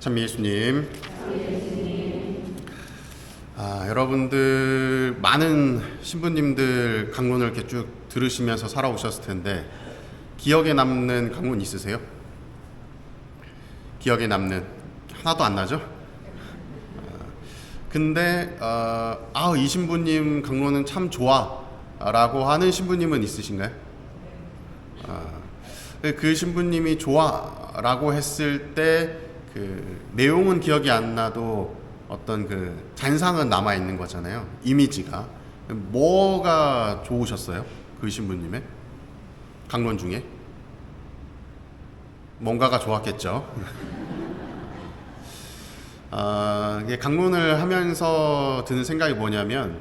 참 예수님. 여러분들 많은 신부님들 강론을 이렇게 쭉 들으시면서 살아오셨을 텐데 기억에 남는 강론 있으세요? 기억에 남는 하나도 안 나죠? 근데 이 신부님 강론은 참 좋아 라고 하는 신부님은 있으신가요? 그 신부님이 좋아 라고 했을 때 그 내용은 기억이 안 나도 어떤 그 잔상은 남아 있는 거잖아요. 이미지가. 뭐가 좋으셨어요? 그 신부님의 강론 중에 뭔가가 좋았겠죠. 강론을 하면서 드는 생각이 뭐냐면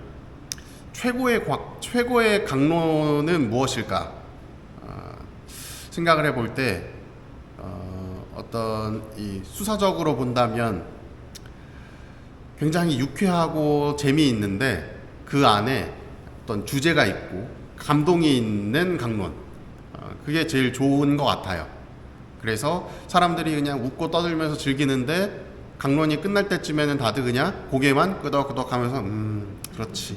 최고의 강론은 무엇일까 생각을 해볼 때 어떤 이 수사적으로 본다면 굉장히 유쾌하고 재미있는데 그 안에 어떤 주제가 있고 감동이 있는 강론, 그게 제일 좋은 것 같아요. 그래서 사람들이 그냥 웃고 떠들면서 즐기는데 강론이 끝날 때쯤에는 다들 그냥 고개만 끄덕끄덕 하면서 그렇지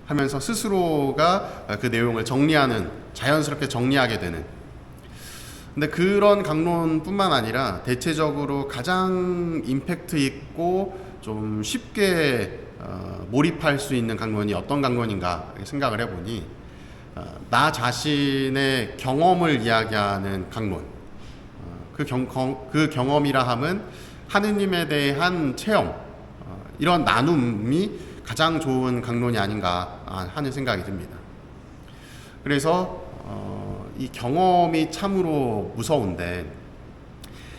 하면서 스스로가 그 내용을 정리하는, 자연스럽게 정리하게 되는. 근데 그런 강론뿐만 아니라 대체적으로 가장 임팩트 있고 좀 쉽게 몰입할 수 있는 강론이 어떤 강론인가 생각을 해보니 나 자신의 경험을 이야기하는 강론, 그 경험이라 함은 하느님에 대한 체험, 이런 나눔이 가장 좋은 강론이 아닌가 하는 생각이 듭니다. 그래서 이 경험이 참으로 무서운데,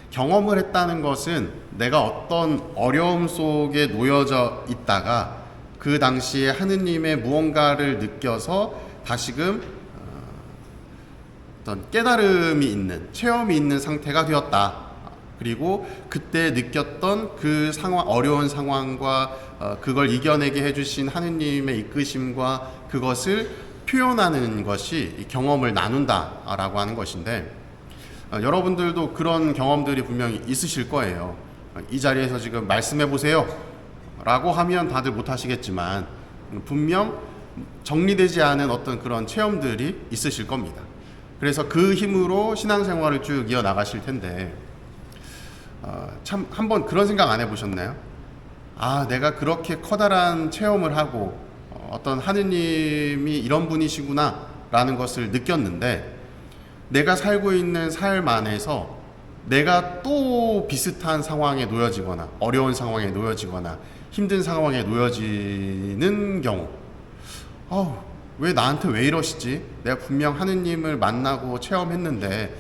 경험을 했다는 것은 내가 어떤 어려움 속에 놓여져 있다가 그 당시에 하느님의 무언가를 느껴서 다시금 어떤 깨달음이 있는, 체험이 있는 상태가 되었다. 그리고 그때 느꼈던 그 상황, 어려운 상황과 그걸 이겨내게 해주신 하느님의 이끄심과 그것을 표현하는 것이 경험을 나눈다라고 하는 것인데, 여러분들도 그런 경험들이 분명히 있으실 거예요. 이 자리에서 지금 말씀해 보세요 라고 하면 다들 못 하시겠지만 분명 정리되지 않은 어떤 그런 체험들이 있으실 겁니다. 그래서 그 힘으로 신앙생활을 쭉 이어나가실 텐데, 참 한번 그런 생각 안 해보셨나요? 내가 그렇게 커다란 체험을 하고 어떤 하느님이 이런 분이시구나 라는 것을 느꼈는데, 내가 살고 있는 삶 안에서 내가 또 비슷한 상황에 놓여지거나 어려운 상황에 놓여지거나 힘든 상황에 놓여지는 경우, 왜 나한테 왜 이러시지? 내가 분명 하느님을 만나고 체험했는데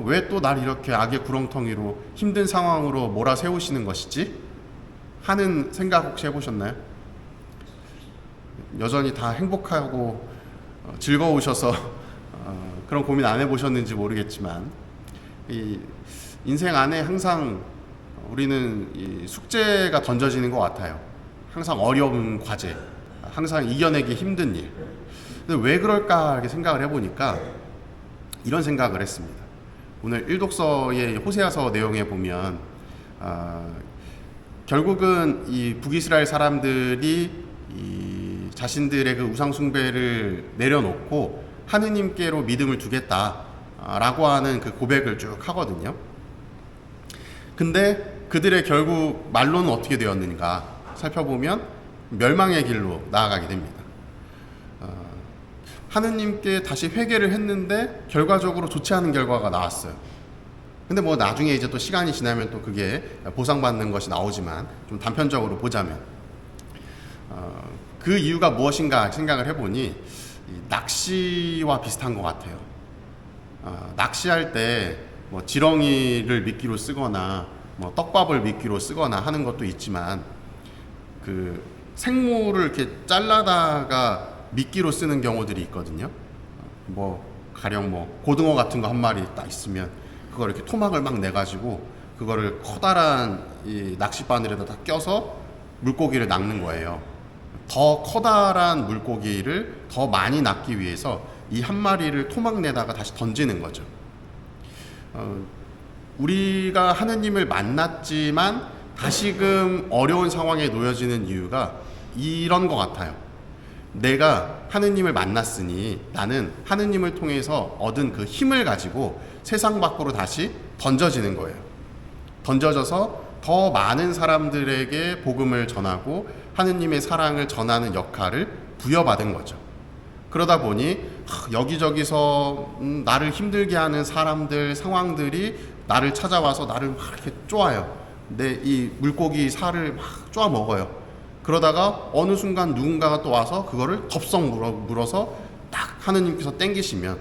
왜 또 날 이렇게 악의 구렁텅이로 힘든 상황으로 몰아세우시는 것이지? 하는 생각 혹시 해보셨나요? 여전히 다 행복하고 즐거우셔서 그런 고민 안 해보셨는지 모르겠지만, 이 인생 안에 항상 우리는 이 숙제가 던져지는 것 같아요. 항상 어려운 과제, 항상 이겨내기 힘든 일. 근데 왜 그럴까 이렇게 생각을 해보니까 이런 생각을 했습니다. 오늘 일독서의 호세아서 내용에 보면 결국은 이 북이스라엘 사람들이 이 자신들의 그 우상 숭배를 내려놓고 하느님께로 믿음을 두겠다라고 하는 그 고백을 쭉 하거든요. 근데 그들의 결국 말로는 어떻게 되었는가 살펴보면 멸망의 길로 나아가게 됩니다. 하느님께 다시 회개를 했는데 결과적으로 좋지 않은 결과가 나왔어요. 근데 뭐 나중에 이제 또 시간이 지나면 또 그게 보상받는 것이 나오지만, 좀 단편적으로 보자면 그 이유가 무엇인가 생각을 해보니 낚시와 비슷한 것 같아요. 낚시할 때 뭐 지렁이를 미끼로 쓰거나 뭐 떡밥을 미끼로 쓰거나 하는 것도 있지만, 그 생물을 이렇게 잘라다가 미끼로 쓰는 경우들이 있거든요. 뭐 가령 뭐 고등어 같은 거 한 마리 딱 있으면 그걸 이렇게 토막을 막 내가지고 그거를 커다란 이 낚싯바늘에다 다 껴서 물고기를 낚는 거예요. 더 커다란 물고기를 더 많이 낚기 위해서 이 한 마리를 토막 내다가 다시 던지는 거죠. 우리가 하느님을 만났지만 다시금 어려운 상황에 놓여지는 이유가 이런 것 같아요. 내가 하느님을 만났으니 나는 하느님을 통해서 얻은 그 힘을 가지고 세상 밖으로 다시 던져지는 거예요. 던져져서 더 많은 사람들에게 복음을 전하고 하느님의 사랑을 전하는 역할을 부여받은 거죠. 그러다 보니 여기저기서 나를 힘들게 하는 사람들, 상황들이 나를 찾아와서 나를 막 이렇게 쪼아요. 내 이 물고기 살을 막 쪼아 먹어요. 그러다가 어느 순간 누군가가 또 와서 그거를 덥석 물어서 딱 하느님께서 땡기시면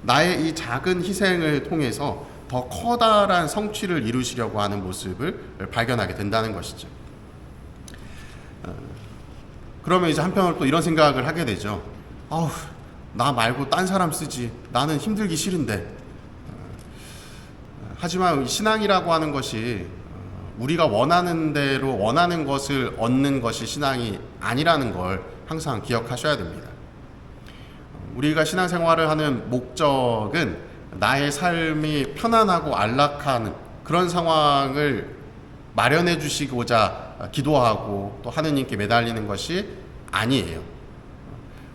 나의 이 작은 희생을 통해서 더 커다란 성취를 이루시려고 하는 모습을 발견하게 된다는 것이죠. 그러면 이제 한편으로 또 이런 생각을 하게 되죠. 아우, 나 말고 딴 사람 쓰지. 나는 힘들기 싫은데. 하지만 신앙이라고 하는 것이 우리가 원하는 대로 원하는 것을 얻는 것이 신앙이 아니라는 걸 항상 기억하셔야 됩니다. 우리가 신앙생활을 하는 목적은 나의 삶이 편안하고 안락한 그런 상황을 마련해 주시고자 기도하고 또 하느님께 매달리는 것이 아니에요.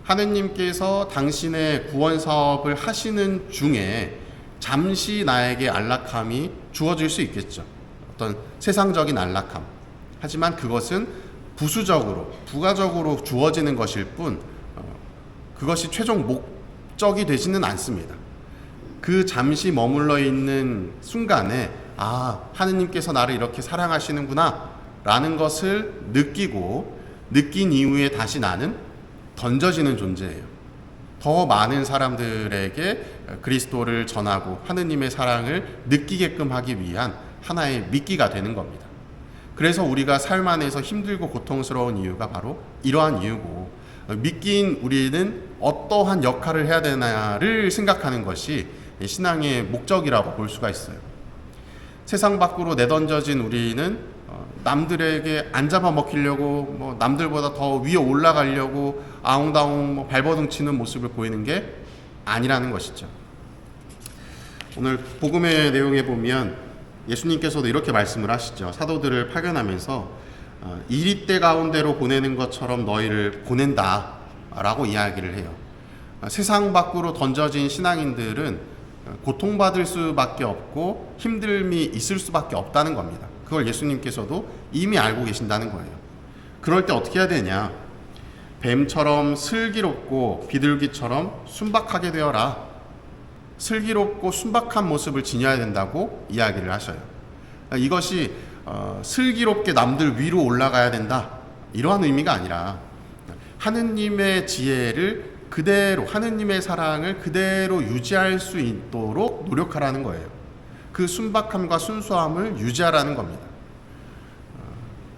하느님께서 당신의 구원 사업을 하시는 중에 잠시 나에게 안락함이 주어질 수 있겠죠. 어떤 세상적인 안락함. 하지만 그것은 부수적으로, 부가적으로 주어지는 것일 뿐 그것이 최종 목적이 되지는 않습니다. 그 잠시 머물러 있는 순간에 하느님께서 나를 이렇게 사랑하시는구나 라는 것을 느낀 이후에 다시 나는 던져지는 존재예요. 더 많은 사람들에게 그리스도를 전하고 하느님의 사랑을 느끼게끔 하기 위한 하나의 미끼가 되는 겁니다. 그래서 우리가 삶 안에서 힘들고 고통스러운 이유가 바로 이러한 이유고, 믿긴 우리는 어떠한 역할을 해야 되나를 생각하는 것이 신앙의 목적이라고 볼 수가 있어요. 세상 밖으로 내던져진 우리는 남들에게 안 잡아먹히려고 남들보다 더 위에 올라가려고 아웅다웅 발버둥 치는 모습을 보이는 게 아니라는 것이죠. 오늘 복음의 내용에 보면 예수님께서도 이렇게 말씀을 하시죠. 사도들을 파견하면서 이리때 가운데로 보내는 것처럼 너희를 보낸다 라고 이야기를 해요. 세상 밖으로 던져진 신앙인들은 고통받을 수밖에 없고 힘듦이 있을 수밖에 없다는 겁니다. 그걸 예수님께서도 이미 알고 계신다는 거예요. 그럴 때 어떻게 해야 되냐? 뱀처럼 슬기롭고 비둘기처럼 순박하게 되어라. 슬기롭고 순박한 모습을 지녀야 된다고 이야기를 하셔요. 이것이 슬기롭게 남들 위로 올라가야 된다 이러한 의미가 아니라 하느님의 지혜를 그대로, 하느님의 사랑을 그대로 유지할 수 있도록 노력하라는 거예요. 그 순박함과 순수함을 유지하라는 겁니다.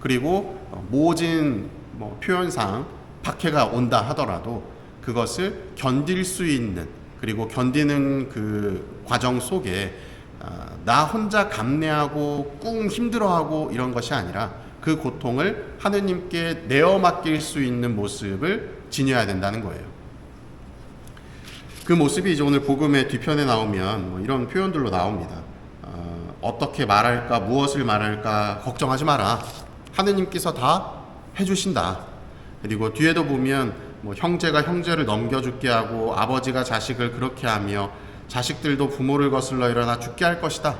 그리고 모진 표현상 박해가 온다 하더라도 그것을 견딜 수 있는, 그리고 견디는 그 과정 속에 나 혼자 감내하고 꿍 힘들어하고 이런 것이 아니라 그 고통을 하느님께 내어 맡길 수 있는 모습을 지녀야 된다는 거예요. 그 모습이 이제 오늘 복음의 뒤편에 나오면 이런 표현들로 나옵니다. 어떻게 말할까, 무엇을 말할까 걱정하지 마라. 하느님께서 다 해주신다. 그리고 뒤에도 보면 형제가 형제를 넘겨 죽게 하고 아버지가 자식을 그렇게 하며 자식들도 부모를 거슬러 일어나 죽게 할 것이다.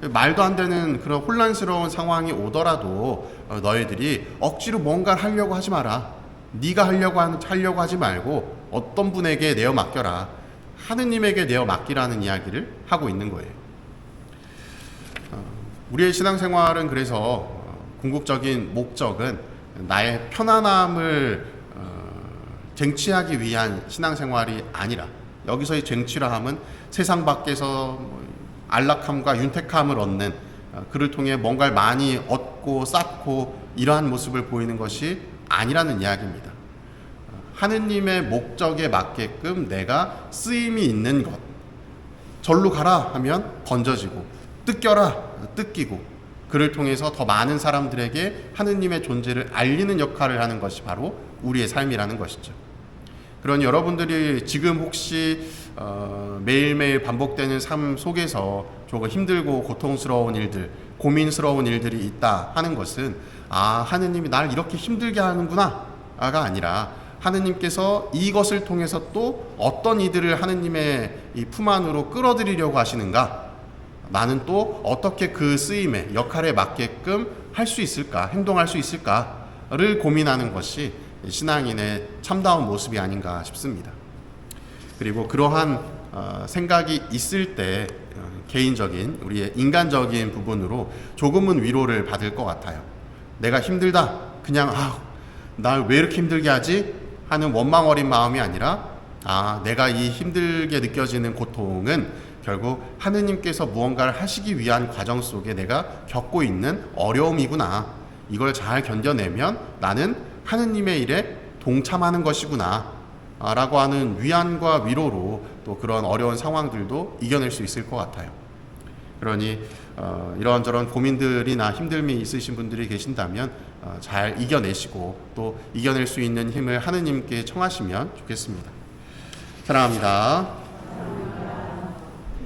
말도 안 되는 그런 혼란스러운 상황이 오더라도 너희들이 억지로 뭔가를 하려고 하지 마라. 네가 하려고 하지 말고 어떤 분에게 내어 맡겨라. 하느님에게 내어 맡기라는 이야기를 하고 있는 거예요. 우리의 신앙생활은 그래서 궁극적인 목적은 나의 편안함을 쟁취하기 위한 신앙생활이 아니라, 여기서의 쟁취라 함은 세상 밖에서 안락함과 윤택함을 얻는, 그를 통해 뭔가를 많이 얻고 쌓고 이러한 모습을 보이는 것이 아니라는 이야기입니다. 하느님의 목적에 맞게끔 내가 쓰임이 있는 것, 절로 가라 하면 던져지고, 뜯겨라 뜯기고, 그를 통해서 더 많은 사람들에게 하느님의 존재를 알리는 역할을 하는 것이 바로 우리의 삶이라는 것이죠. 그런 여러분들이 지금 혹시 매일매일 반복되는 삶 속에서 조금 힘들고 고통스러운 일들, 고민스러운 일들이 있다 하는 것은 하느님이 날 이렇게 힘들게 하는구나가 아니라 하느님께서 이것을 통해서 또 어떤 이들을 하느님의 이 품 안으로 끌어들이려고 하시는가, 나는 또 어떻게 그 쓰임에 역할에 맞게끔 할 수 있을까, 행동할 수 있을까를 고민하는 것이 신앙인의 참다운 모습이 아닌가 싶습니다. 그리고 그러한 생각이 있을 때 개인적인 우리의 인간적인 부분으로 조금은 위로를 받을 것 같아요. 내가 힘들다, 그냥 날 왜 이렇게 힘들게 하지? 하는 원망 어린 마음이 아니라 내가 이 힘들게 느껴지는 고통은 결국 하느님께서 무언가를 하시기 위한 과정 속에 내가 겪고 있는 어려움이구나. 이걸 잘 견뎌내면 나는 하느님의 일에 동참하는 것이구나 라고 하는 위안과 위로로 또 그런 어려운 상황들도 이겨낼 수 있을 것 같아요. 그러니 이런저런 고민들이나 힘듦이 있으신 분들이 계신다면 잘 이겨내시고 또 이겨낼 수 있는 힘을 하느님께 청하시면 좋겠습니다. 사랑합니다.